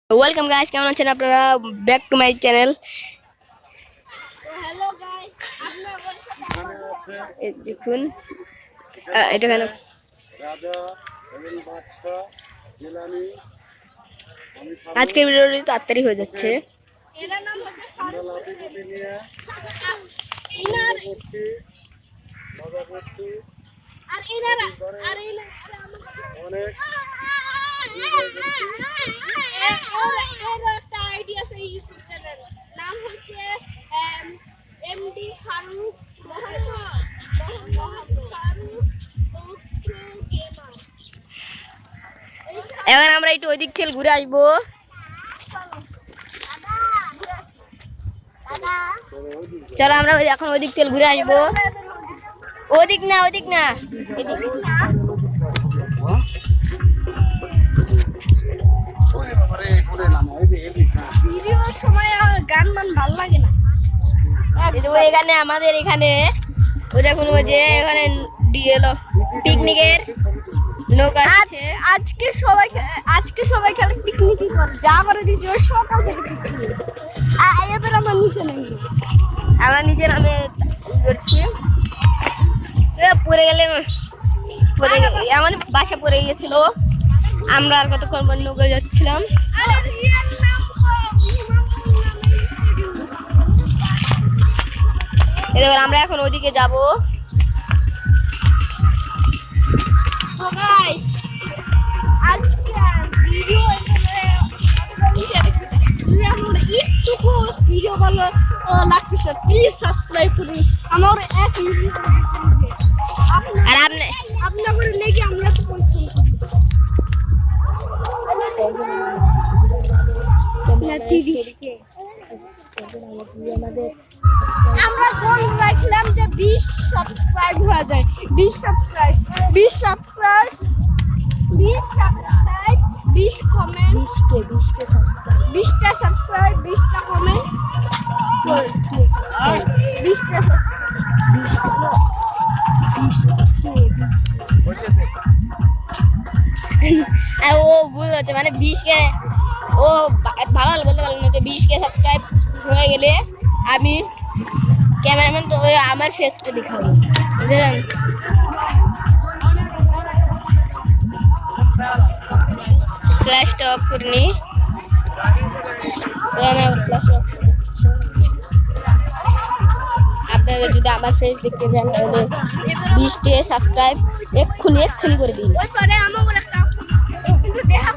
Welcome guys, কেমন আছেন আপনারা? Back to my channel. Hello guys, আপনারা এই দেখুন, এটা কেন রাজা এবং বাদশা জেলানি। আজকের ভিডিওটি তাড়াতাড়ি হয়ে যাচ্ছে। এর নাম হচ্ছে ফারুক লাঠিগুটি নিয়ে ইনার করছি, মজা করছি, আর ইনারা আর অনেক একটা আইডিয়া আছে ইউটিউব চ্যানেল, নাম হচ্ছে এমডি ফারুক মোহাম্মদ ফারুক গেমার। এখন আমরা একটু ওই দিক থেকে ঘুরে আসবো। চলো আমরা এখন ওই দিক থেকে ঘুরে আসবো। ওদিক না, ওদিক না, এদিক। ভিডিওর সময় গান মান ভাল লাগে না। এখানে আমাদের এখানে ও দেখুন, ওই যে এখানে ডিএল পিকনিকের নৌকা আছে। আজকে সবাই খেলে পিকনিকই করে, যা করে দিচ্ছে ওই সকাল থেকে পিকনিক। এবার আমরা নিচে নেই, আমরা নিচে নামে করছি। পড়ে গেলে এমন বাসা পড়ে গিয়েছিল। আমরা আর কতক্ষণ পর নৌকা যাচ্ছিলাম। এবার আমরা এখন ওদিকে যাব। আজকে ভিডিও একটুকু ভিডিও ভালো লাগতেছে, প্লিজ সাবস্ক্রাইব করুন আমার এক আর আপনি আপনাদের লেগে আমরা তো পরিশ্রম আমরা গোল রাখলাম যে 20 সাবস্ক্রাইব হয়ে যায়। 20 সাবস্ক্রাইব 20 কমেন্ট, 20টা সাবস্ক্রাইব, 20টা কমেন্ট, 20টা ও ভুল হচ্ছে, মানে 20কে ও ভালো বলতে পারলাম না। 20কে সাবস্ক্রাইব হয়ে গেলে আমি ক্যামেরাম্যান তো আমার ফেসটা দেখাবো, বুঝলেন? ফ্ল্যাশটা অফ করে নি। আপনারা যদি আমার ফেস দেখতে চান তাহলে 20কে সাবস্ক্রাইব এক্ষুনি করে দিন। ওই পরে আমার একটা কিন্তু দেখা